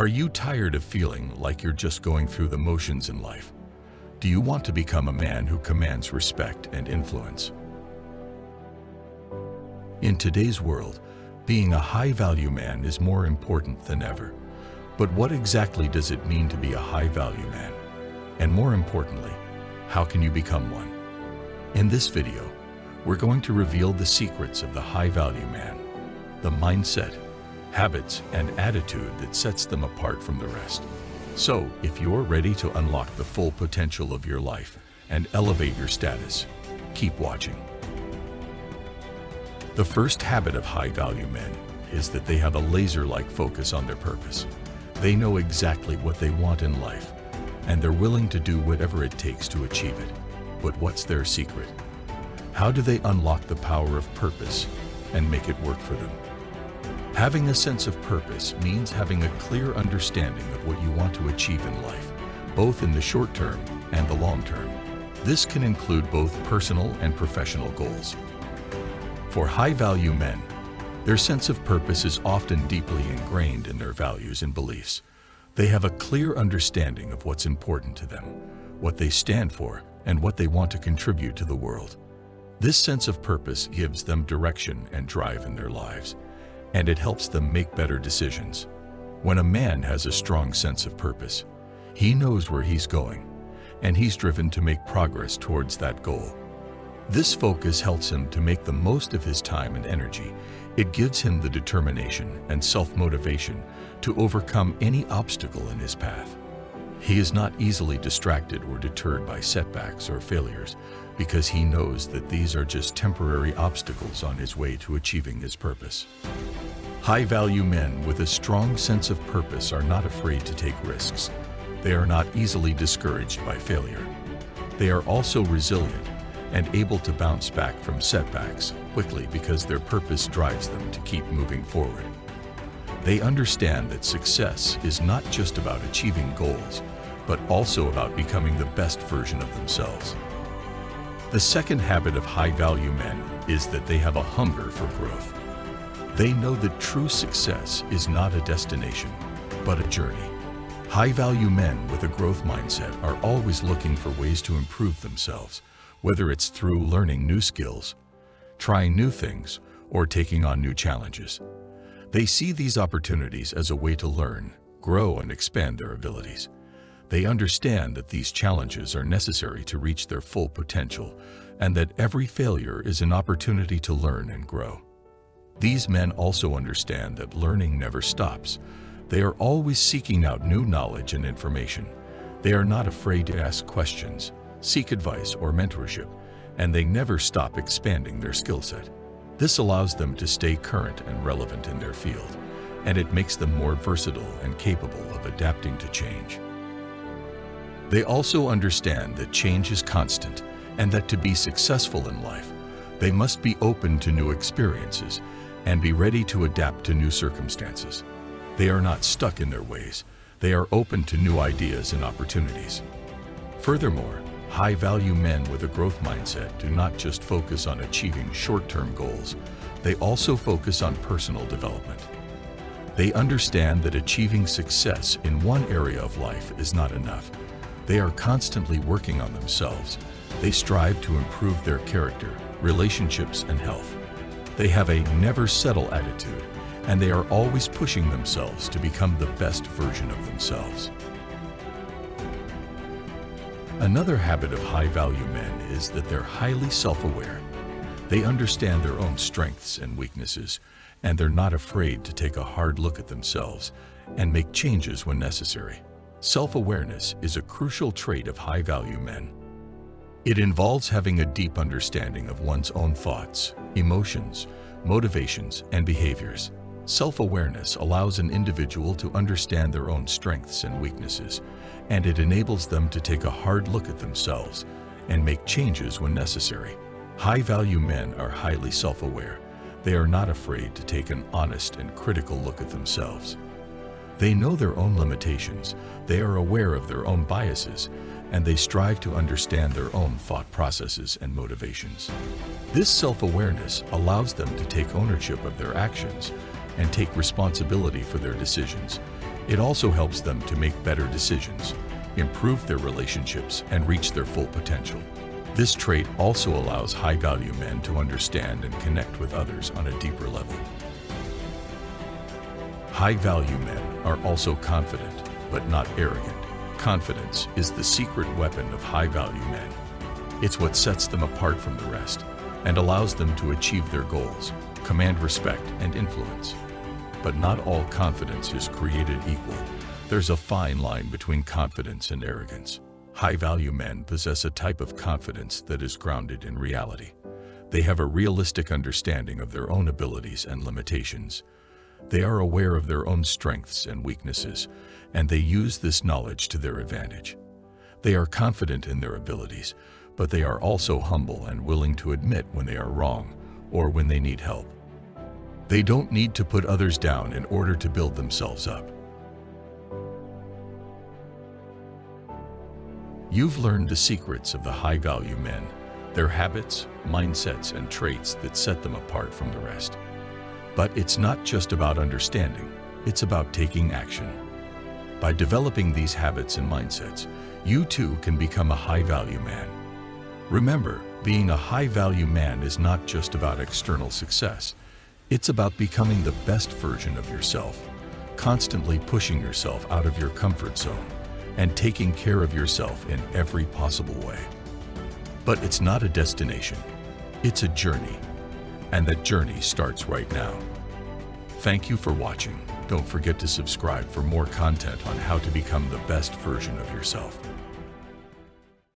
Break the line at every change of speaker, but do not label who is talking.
Are you tired of feeling like you're just going through the motions in life? Do you want to become a man who commands respect and influence? In today's world, being a high-value man is more important than ever. But what exactly does it mean to be a high-value man? And more importantly, how can you become one? In this video, we're going to reveal the secrets of the high-value man, the mindset, habits, and attitude that sets them apart from the rest. So, if you're ready to unlock the full potential of your life and elevate your status, keep watching. The first habit of high-value men is that they have a laser-like focus on their purpose. They know exactly what they want in life, and they're willing to do whatever it takes to achieve it. But what's their secret? How do they unlock the power of purpose and make it work for them? Having a sense of purpose means having a clear understanding of what you want to achieve in life, both in the short term and the long term. This can include both personal and professional goals. For high-value men, their sense of purpose is often deeply ingrained in their values and beliefs. They have a clear understanding of what's important to them, what they stand for, and what they want to contribute to the world. This sense of purpose gives them direction and drive in their lives, and it helps them make better decisions. When a man has a strong sense of purpose, he knows where he's going, and he's driven to make progress towards that goal. This focus helps him to make the most of his time and energy. It gives him the determination and self-motivation to overcome any obstacle in his path. He is not easily distracted or deterred by setbacks or failures because he knows that these are just temporary obstacles on his way to achieving his purpose. High-value men with a strong sense of purpose are not afraid to take risks. They are not easily discouraged by failure. They are also resilient and able to bounce back from setbacks quickly because their purpose drives them to keep moving forward. They understand that success is not just about achieving goals, but also about becoming the best version of themselves. The second habit of high-value men is that they have a hunger for growth. They know that true success is not a destination, but a journey. High-value men with a growth mindset are always looking for ways to improve themselves, whether it's through learning new skills, trying new things, or taking on new challenges. They see these opportunities as a way to learn, grow, and expand their abilities. They understand that these challenges are necessary to reach their full potential, and that every failure is an opportunity to learn and grow. These men also understand that learning never stops. They are always seeking out new knowledge and information. They are not afraid to ask questions, seek advice or mentorship, and they never stop expanding their skill set. This allows them to stay current and relevant in their field, and it makes them more versatile and capable of adapting to change. They also understand that change is constant and that to be successful in life, they must be open to new experiences and be ready to adapt to new circumstances. They are not stuck in their ways. They are open to new ideas and opportunities. Furthermore, high-value men with a growth mindset do not just focus on achieving short-term goals, they also focus on personal development. They understand that achieving success in one area of life is not enough. They are constantly working on themselves. They strive to improve their character, relationships, and health. They have a never-settle attitude, and they are always pushing themselves to become the best version of themselves. Another habit of high-value men is that they're highly self-aware. They understand their own strengths and weaknesses, and they're not afraid to take a hard look at themselves and make changes when necessary. Self-awareness is a crucial trait of high-value men. It involves having a deep understanding of one's own thoughts, emotions, motivations, and behaviors. Self-awareness allows an individual to understand their own strengths and weaknesses, and it enables them to take a hard look at themselves and make changes when necessary. High-value men are highly self-aware. They are not afraid to take an honest and critical look at themselves. They know their own limitations, they are aware of their own biases, and they strive to understand their own thought processes and motivations. This self-awareness allows them to take ownership of their actions and take responsibility for their decisions, It also helps them to make better decisions, improve their relationships, and reach their full potential. This trait also allows high-value men to understand and connect with others on a deeper level. High-value men are also confident, but not arrogant. Confidence is the secret weapon of high-value men. It's what sets them apart from the rest and allows them to achieve their goals, command respect and influence. But not all confidence is created equal. There's a fine line between confidence and arrogance. High-value men possess a type of confidence that is grounded in reality. They have a realistic understanding of their own abilities and limitations. They are aware of their own strengths and weaknesses, and they use this knowledge to their advantage. They are confident in their abilities, but they are also humble and willing to admit when they are wrong or when they need help. They don't need to put others down in order to build themselves up. You've learned the secrets of the high-value men, their habits, mindsets, and traits that set them apart from the rest. But it's not just about understanding, it's about taking action. By developing these habits and mindsets, you too can become a high-value man. Remember, being a high-value man is not just about external success. It's about becoming the best version of yourself, constantly pushing yourself out of your comfort zone, and taking care of yourself in every possible way. But it's not a destination, it's a journey, and that journey starts right now. Thank you for watching. Don't forget to subscribe for more content on how to become the best version of yourself.